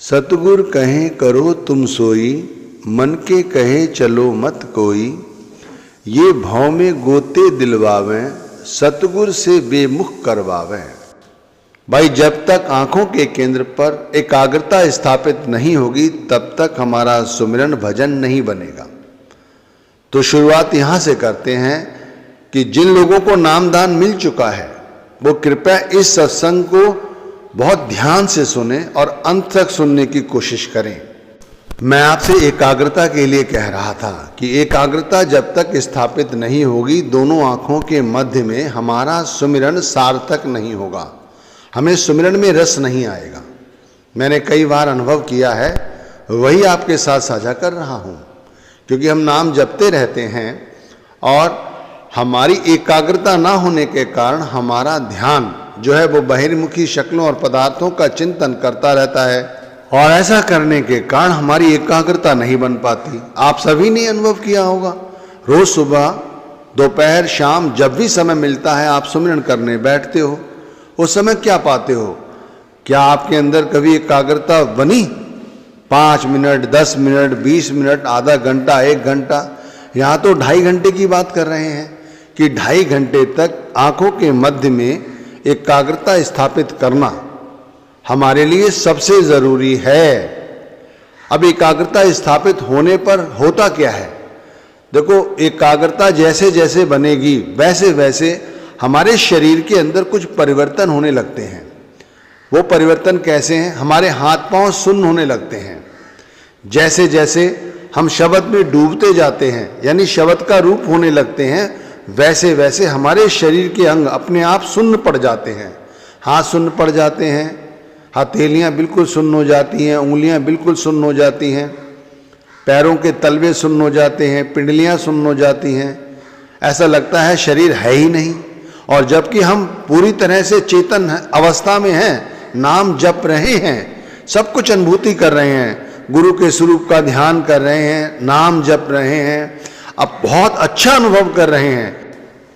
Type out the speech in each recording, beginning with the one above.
सतगुर कहें करो तुम सोई, मन के कहे चलो मत कोई। ये भौ में गोते दिलवावें, सतगुर से बेमुख करवावें। भाई जब तक आंखों के केंद्र पर एकाग्रता स्थापित नहीं होगी तब तक हमारा सुमिरन भजन नहीं बनेगा। तो शुरुआत यहाँ से करते हैं कि जिन लोगों को नामदान मिल चुका है वो कृपया इस सत्संग को बहुत ध्यान से सुने और अंत तक सुनने की कोशिश करें। मैं आपसे एकाग्रता के लिए कह रहा था कि एकाग्रता जब तक स्थापित नहीं होगी दोनों आंखों के मध्य में हमारा सुमिरन सार्थक नहीं होगा, हमें सुमिरन में रस नहीं आएगा। मैंने कई बार अनुभव किया है, वही आपके साथ साझा कर रहा हूँ। क्योंकि हम नाम जपते रहते हैं और हमारी एकाग्रता ना होने के कारण हमारा ध्यान जो है वो बहिर्मुखी शक्लों और पदार्थों का चिंतन करता रहता है और ऐसा करने के कारण हमारी एकाग्रता नहीं बन पाती। आप सभी ने अनुभव किया होगा, रोज सुबह दोपहर शाम जब भी समय मिलता है आप सुमिरन करने बैठते हो, उस समय क्या पाते हो? क्या आपके अंदर कभी एकाग्रता बनी? 5 मिनट, 10 मिनट, 20 मिनट, आधा घंटा, 1 घंटा, यहाँ तो 2.5 घंटे की बात कर रहे हैं कि 2.5 घंटे तक आंखों के मध्य में एकाग्रता स्थापित करना हमारे लिए सबसे जरूरी है। अब एकाग्रता स्थापित होने पर होता क्या है? देखो, एकाग्रता जैसे जैसे बनेगी वैसे वैसे हमारे शरीर के अंदर कुछ परिवर्तन होने लगते हैं। वो परिवर्तन कैसे हैं? हमारे हाथ पांव सुन्न होने लगते हैं। जैसे जैसे हम शब्द में डूबते जाते हैं यानी शब्द का रूप होने लगते हैं, वैसे वैसे हमारे शरीर के अंग अपने आप सुन्न पड़ जाते हैं। हाथ सुन्न पड़ जाते हैं, हथेलियाँ बिल्कुल सुन्न हो जाती हैं, उंगलियाँ बिल्कुल सुन्न हो जाती हैं, पैरों के तलवे सुन्न हो जाते हैं, पिंडलियाँ सुन्न हो जाती हैं। ऐसा लगता है शरीर है ही नहीं। और जबकि हम पूरी तरह से चेतन अवस्था में हैं, नाम जप रहे हैं, सब कुछ अनुभूति कर रहे हैं, गुरु के स्वरूप का ध्यान कर रहे हैं, नाम जप रहे हैं, अब बहुत अच्छा अनुभव कर रहे हैं।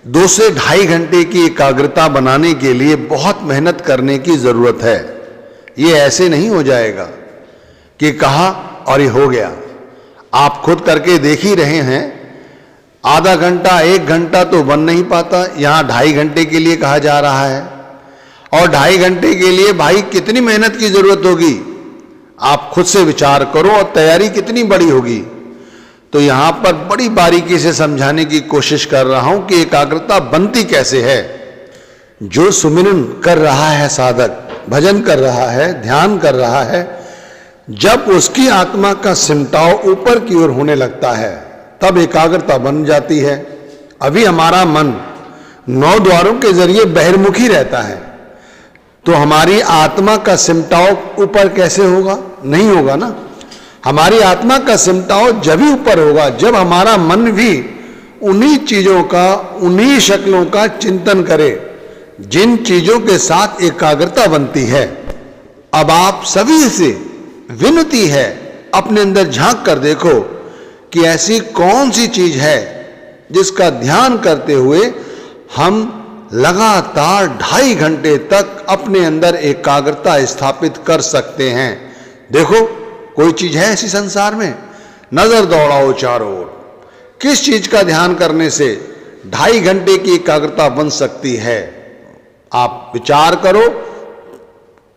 2 से 2.5 घंटे की एकाग्रता बनाने के लिए बहुत मेहनत करने की जरूरत है। ये ऐसे नहीं हो जाएगा कि कहा और ये हो गया। आप खुद करके देख ही रहे हैं, आधा घंटा 1 घंटा तो बन नहीं पाता, यहाँ 2.5 घंटे के लिए कहा जा रहा है। और 2.5 घंटे के लिए भाई कितनी मेहनत की जरूरत होगी, आप खुद से विचार करो और तैयारी कितनी बड़ी होगी। तो यहां पर बड़ी बारीकी से समझाने की कोशिश कर रहा हूं कि एकाग्रता बनती कैसे है। जो सुमिरन कर रहा है साधक, भजन कर रहा है, ध्यान कर रहा है, जब उसकी आत्मा का सिमटाव ऊपर की ओर होने लगता है तब एकाग्रता बन जाती है। अभी हमारा मन 9 द्वारों के जरिए बहिर्मुखी रहता है, तो हमारी आत्मा का सिमटाव ऊपर कैसे होगा? नहीं होगा ना। हमारी आत्मा का सिमटाव जब ही ऊपर होगा जब हमारा मन भी उन्हीं चीजों का, उन्हीं शक्लों का चिंतन करे जिन चीजों के साथ एकाग्रता बनती है। अब आप सभी से विनती है, अपने अंदर झांक कर देखो कि ऐसी कौन सी चीज है जिसका ध्यान करते हुए हम लगातार 2.5 घंटे तक अपने अंदर एकाग्रता स्थापित कर सकते हैं। देखो, कोई चीज है ऐसी संसार में? नजर दौड़ाओ चारों ओर, किस चीज का ध्यान करने से 2.5 घंटे की एकाग्रता बन सकती है? आप विचार करो,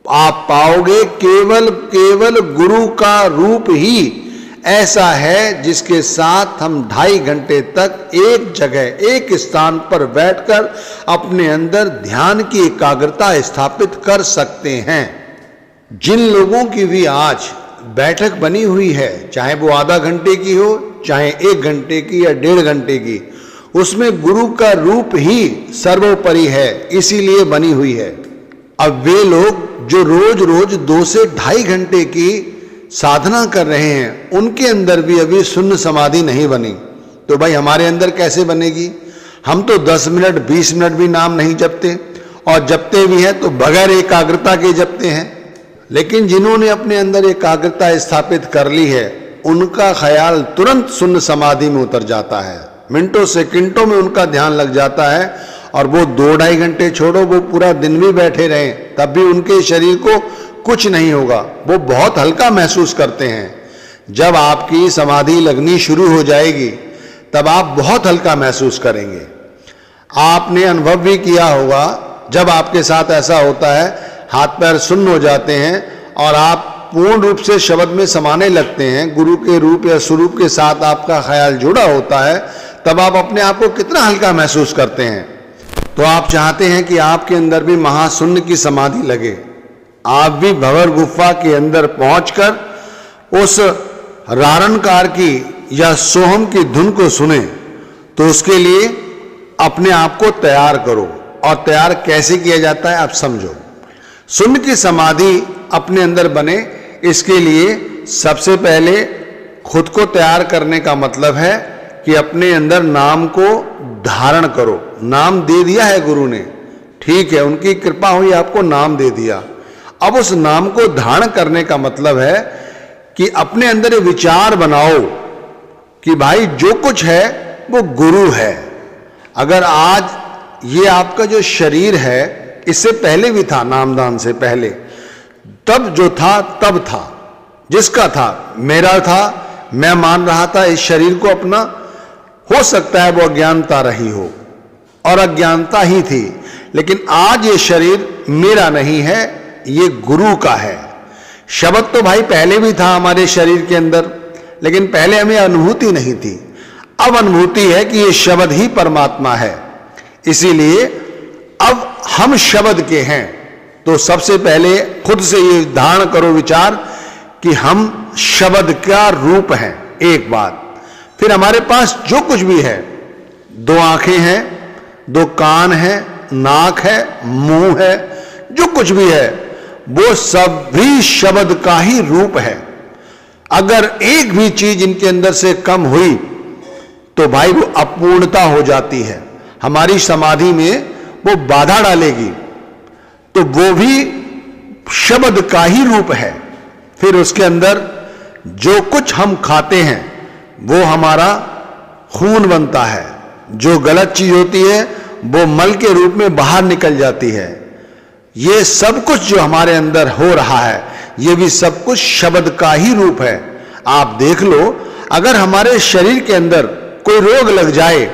आप पाओगे केवल गुरु का रूप ही ऐसा है जिसके साथ हम 2.5 घंटे तक एक जगह, एक स्थान पर बैठकर अपने अंदर ध्यान की एकाग्रता स्थापित कर सकते हैं। जिन लोगों की भी आज बैठक बनी हुई है, चाहे वो आधा घंटे की हो, चाहे 1 घंटे की या 1.5 घंटे की, उसमें गुरु का रूप ही सर्वोपरि है, इसीलिए बनी हुई है। अब वे लोग जो रोज रोज 2 से 2.5 घंटे की साधना कर रहे हैं, उनके अंदर भी अभी शून्य समाधि नहीं बनी, तो भाई हमारे अंदर कैसे बनेगी? हम तो 10 मिनट 20 मिनट भी नाम नहीं जपते, और जपते भी हैं तो बगैर एकाग्रता के जपते हैं। लेकिन जिन्होंने अपने अंदर एकाग्रता स्थापित कर ली है, उनका ख्याल तुरंत शून्य समाधि में उतर जाता है, मिनटों सेकंडों में उनका ध्यान लग जाता है। और वो 2-2.5 घंटे छोड़ो, वो पूरा दिन भी बैठे रहें तब भी उनके शरीर को कुछ नहीं होगा, वो बहुत हल्का महसूस करते हैं। जब आपकी समाधि लगनी शुरू हो जाएगी तब आप बहुत हल्का महसूस करेंगे। आपने अनुभव भी किया होगा, जब आपके साथ ऐसा होता है, हाथ पैर सुन्न हो जाते हैं और आप पूर्ण रूप से शब्द में समाने लगते हैं, गुरु के रूप या स्वरूप के साथ आपका ख्याल जुड़ा होता है, तब आप अपने आप को कितना हल्का महसूस करते हैं। तो आप चाहते हैं कि आपके अंदर भी महाशून्य की समाधि लगे, आप भी भंवर गुफा के अंदर पहुंचकर उस रारणकार की या सोहम की धुन को सुने। तो उसके लिए अपने आप को तैयार करो, और तैयार कैसे किया जाता है आप समझो। शून्य की समाधि अपने अंदर बने, इसके लिए सबसे पहले खुद को तैयार करने का मतलब है कि अपने अंदर नाम को धारण करो। नाम दे दिया है गुरु ने, ठीक है, उनकी कृपा हुई, आपको नाम दे दिया। अब उस नाम को धारण करने का मतलब है कि अपने अंदर ये विचार बनाओ कि भाई जो कुछ है वो गुरु है। अगर आज ये आपका जो शरीर है, इससे पहले भी था, नामदान से पहले, तब जो था तब था, जिसका था मेरा था, मैं मान रहा था इस शरीर को अपना। हो सकता है वो अज्ञानता रही हो और अज्ञानता ही थी, लेकिन आज ये शरीर मेरा नहीं है, ये गुरु का है। शब्द तो भाई पहले भी था हमारे शरीर के अंदर, लेकिन पहले हमें अनुभूति नहीं थी। अब अनुभूति है कि ये शब्द ही परमात्मा है, इसीलिए अब हम शब्द के हैं। तो सबसे पहले खुद से ये धारण करो विचार कि हम शब्द का रूप हैं, एक बात। फिर हमारे पास जो कुछ भी है, 2 आंखें हैं, 2 कान हैं, नाक है, मुंह है, जो कुछ भी है वो सब भी शब्द का ही रूप है। अगर एक भी चीज इनके अंदर से कम हुई तो भाई वो अपूर्णता हो जाती है, हमारी समाधि में वो बाधा डालेगी। तो वो भी शब्द का ही रूप है। फिर उसके अंदर जो कुछ हम खाते हैं वो हमारा खून बनता है, जो गलत चीज होती है वो मल के रूप में बाहर निकल जाती है। ये सब कुछ जो हमारे अंदर हो रहा है, ये भी सब कुछ शब्द का ही रूप है। आप देख लो, अगर हमारे शरीर के अंदर कोई रोग लग जाए,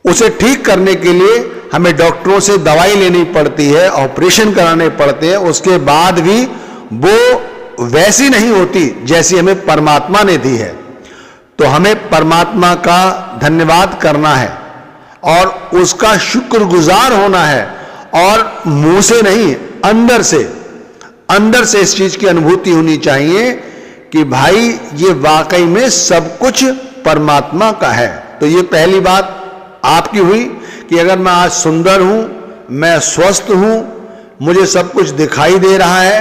उसे ठीक करने के लिए हमें डॉक्टरों से दवाई लेनी पड़ती है, ऑपरेशन कराने पड़ते हैं, उसके बाद भी वो वैसी नहीं होती जैसी हमें परमात्मा ने दी है। तो हमें परमात्मा का धन्यवाद करना है और उसका शुक्रगुजार होना है, और मुंह से नहीं, अंदर से इस चीज की अनुभूति होनी चाहिए कि भाई ये वाकई में सब कुछ परमात्मा का है। तो ये पहली बात आपकी हुई कि अगर मैं आज सुंदर हूं, मैं स्वस्थ हूं, मुझे सब कुछ दिखाई दे रहा है,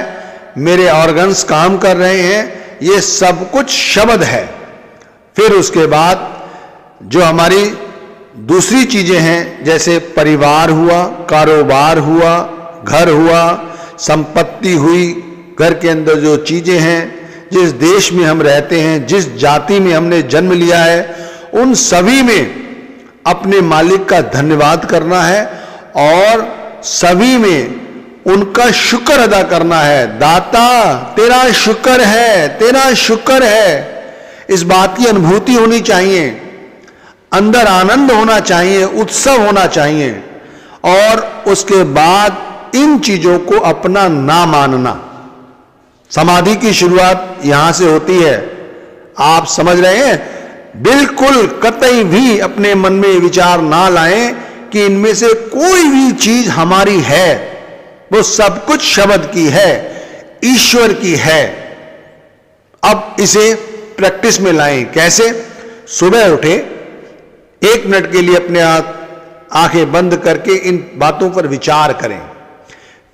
मेरे ऑर्गन्स काम कर रहे हैं, ये सब कुछ शब्द है। फिर उसके बाद जो हमारी दूसरी चीजें हैं, जैसे परिवार हुआ, कारोबार हुआ, घर हुआ, संपत्ति हुई, घर के अंदर जो चीजें हैं, जिस देश में हम रहते हैं, जिस जाति में हमने जन्म लिया है, उन सभी में अपने मालिक का धन्यवाद करना है और सभी में उनका शुक्र अदा करना है। दाता तेरा शुक्र है, तेरा शुक्र है, इस बात की अनुभूति होनी चाहिए, अंदर आनंद होना चाहिए, उत्सव होना चाहिए। और उसके बाद इन चीजों को अपना ना मानना। समाधि की शुरुआत यहां से होती है, आप समझ रहे हैं। बिल्कुल कतई भी अपने मन में विचार ना लाएं कि इनमें से कोई भी चीज हमारी है, वो सब कुछ शब्द की है, ईश्वर की है। अब इसे प्रैक्टिस में लाएं। कैसे? सुबह उठे, 1 मिनट के लिए अपने आंखें बंद करके इन बातों पर विचार करें।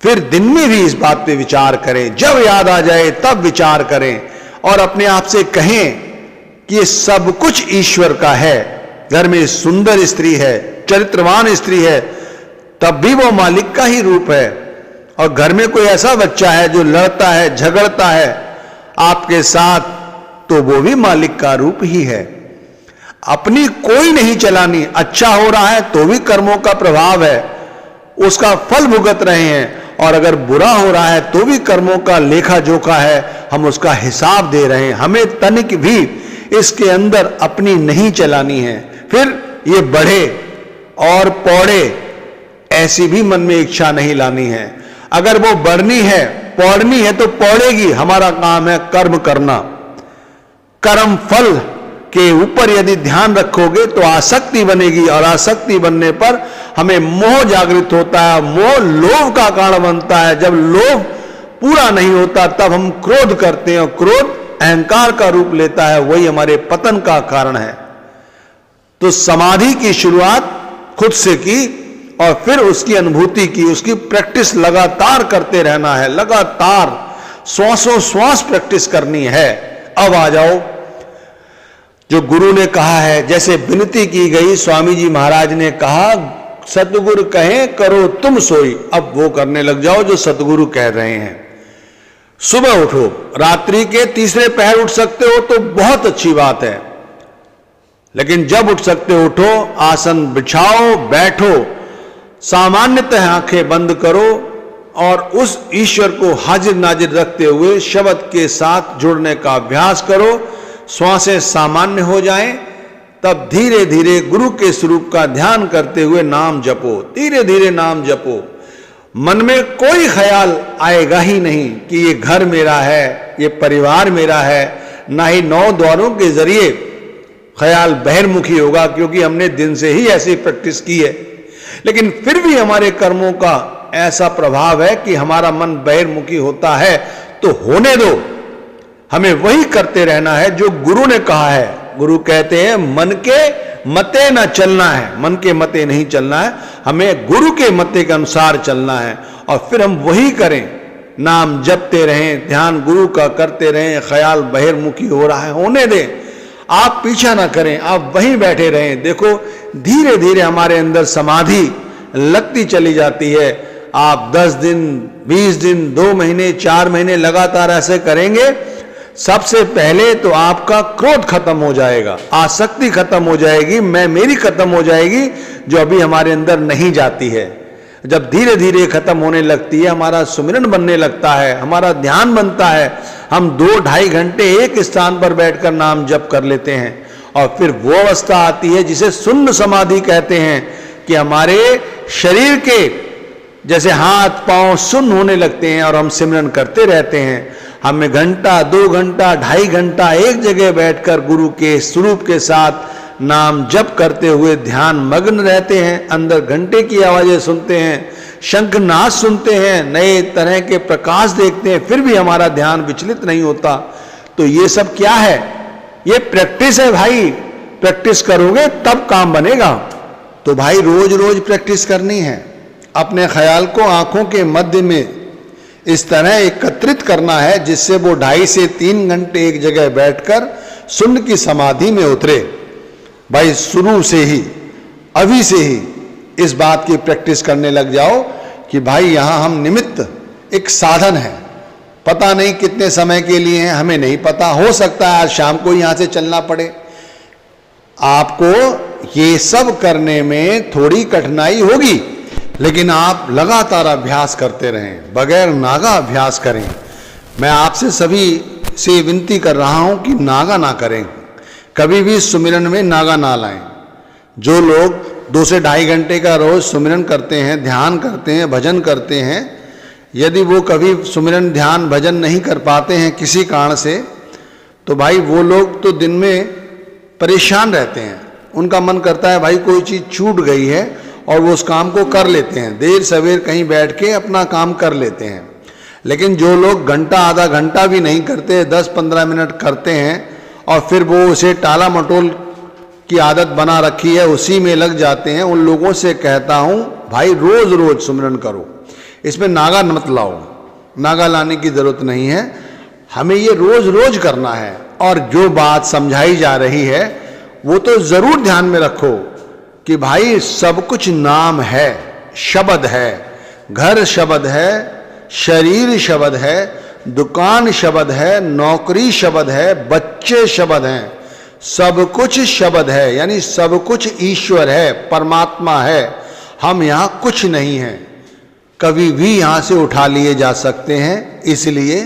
फिर दिन में भी इस बात पे विचार करें, जब याद आ जाए तब विचार करें और अपने आप से कहें कि ये सब कुछ ईश्वर का है। घर में सुंदर स्त्री है, चरित्रवान स्त्री है, तब भी वो मालिक का ही रूप है। और घर में कोई ऐसा बच्चा है जो लड़ता है, झगड़ता है आपके साथ, तो वो भी मालिक का रूप ही है। अपनी कोई नहीं चलानी, अच्छा हो रहा है तो भी कर्मों का प्रभाव है, उसका फल भुगत रहे हैं। और अगर बुरा हो रहा है तो भी कर्मों का लेखा जोखा है, हम उसका हिसाब दे रहे हैं। हमें तनिक भी इसके अंदर अपनी नहीं चलानी है। फिर ये बढ़े और पौड़े, ऐसी भी मन में इच्छा नहीं लानी है। अगर वो बढ़नी है, पौड़नी है तो पौड़ेगी। हमारा काम है कर्म करना। कर्म फल के ऊपर यदि ध्यान रखोगे तो आसक्ति बनेगी, और आसक्ति बनने पर हमें मोह जागृत होता है। मोह लोभ का कारण बनता है। जब लोभ पूरा नहीं होता तब हम क्रोध करते हैं, और क्रोध अहंकार का रूप लेता है, वही हमारे पतन का कारण है। तो समाधि की शुरुआत खुद से की और फिर उसकी अनुभूति की, उसकी प्रैक्टिस लगातार करते रहना है। लगातार श्वासों श्वास प्रैक्टिस करनी है। अब आ जाओ जो गुरु ने कहा है, जैसे विनती की गई, स्वामी जी महाराज ने कहा सतगुरु कहें करो तुम सोई। अब वो करने लग जाओ जो सतगुरु कह रहे हैं। सुबह उठो, रात्रि के तीसरे पहर उठ सकते हो तो बहुत अच्छी बात है, लेकिन जब उठ सकते हो उठो, आसन बिछाओ, बैठो, सामान्यतः आंखें बंद करो और उस ईश्वर को हाजिर नाजिर रखते हुए शब्द के साथ जुड़ने का अभ्यास करो। श्वासें सामान्य हो जाएं, तब धीरे धीरे गुरु के स्वरूप का ध्यान करते हुए नाम जपो। धीरे धीरे नाम जपो। मन में कोई ख्याल आएगा ही नहीं कि ये घर मेरा है, ये परिवार मेरा है। ना ही 9 द्वारों के जरिए ख्याल बहिर्मुखी होगा, क्योंकि हमने दिन से ही ऐसी प्रैक्टिस की है। लेकिन फिर भी हमारे कर्मों का ऐसा प्रभाव है कि हमारा मन बहिर्मुखी होता है। तो होने दो, हमें वही करते रहना है जो गुरु ने कहा है। गुरु कहते हैं मन के मते न चलना है, मन के मते नहीं चलना है, हमें गुरु के मते के अनुसार चलना है। और फिर हम वही करें, नाम जपते रहें, ध्यान गुरु का करते रहें। ख्याल बहिर्मुखी हो रहा है, होने दें, आप पीछा ना करें, आप वहीं बैठे रहें। देखो धीरे धीरे हमारे अंदर समाधि लगती चली जाती है। आप 10 दिन, 20 दिन, 2 महीने, 4 महीने लगातार ऐसे करेंगे, सबसे पहले तो आपका क्रोध खत्म हो जाएगा, आसक्ति खत्म हो जाएगी, मैं मेरी खत्म हो जाएगी, जो अभी हमारे अंदर नहीं जाती है। जब धीरे धीरे खत्म होने लगती है, हमारा सुमिरन बनने लगता है, हमारा ध्यान बनता है, हम 2-2.5 घंटे एक स्थान पर बैठकर नाम जप कर लेते हैं। और फिर वो अवस्था आती है जिसे शून्य समाधि कहते हैं, कि हमारे शरीर के जैसे हाथ पांव शून्य होने लगते हैं और हम सिमरन करते रहते हैं। हमें घंटा, 2 घंटा, 2.5 घंटा एक जगह बैठकर गुरु के स्वरूप के साथ नाम जप करते हुए ध्यान मग्न रहते हैं। अंदर घंटे की आवाजें सुनते हैं, शंखनाद सुनते हैं, नए तरह के प्रकाश देखते हैं, फिर भी हमारा ध्यान विचलित नहीं होता। तो ये सब क्या है? ये प्रैक्टिस है भाई। प्रैक्टिस करोगे तब काम बनेगा। तो भाई रोज रोज प्रैक्टिस करनी है। अपने ख्याल को आंखों के मध्य में इस तरह एकत्रित करना है जिससे वो 2.5 से 3 घंटे एक जगह बैठकर शून्य की समाधि में उतरे। भाई शुरू से ही, अभी से ही इस बात की प्रैक्टिस करने लग जाओ कि भाई यहाँ हम निमित्त, एक साधन है। पता नहीं कितने समय के लिए हैं, हमें नहीं पता, हो सकता है आज शाम को यहाँ से चलना पड़े। आपको ये सब करने में थोड़ी कठिनाई होगी, लेकिन आप लगातार अभ्यास करते रहें, बगैर नागा अभ्यास करें। मैं आपसे सभी से विनती कर रहा हूं कि नागा ना करें, कभी भी सुमिरन में नागा ना लाएं। जो लोग 2 से 2.5 घंटे का रोज सुमिरन करते हैं, ध्यान करते हैं, भजन करते हैं, यदि वो कभी सुमिरन ध्यान भजन नहीं कर पाते हैं किसी कारण से, तो भाई वो लोग तो दिन में परेशान रहते हैं। उनका मन करता है भाई कोई चीज़ छूट गई है, और वो उस काम को कर लेते हैं, देर सवेर कहीं बैठ के अपना काम कर लेते हैं। लेकिन जो लोग घंटा, आधा घंटा भी नहीं करते, 10-15 मिनट करते हैं और फिर वो उसे टाला मटोल की आदत बना रखी है, उसी में लग जाते हैं, उन लोगों से कहता हूँ भाई रोज रोज सुमिरन करो। इसमें नागा मत लाओ, नागा लाने की जरूरत नहीं है, हमें ये रोज रोज करना है। और जो बात समझाई जा रही है वो तो जरूर ध्यान में रखो कि भाई सब कुछ नाम है, शब्द है, घर शब्द है, शरीर शब्द है, दुकान शब्द है, नौकरी शब्द है, बच्चे शब्द हैं, सब कुछ शब्द है। यानी सब कुछ ईश्वर है, परमात्मा है, हम यहाँ कुछ नहीं हैं। कभी भी यहां से उठा लिए जा सकते हैं, इसलिए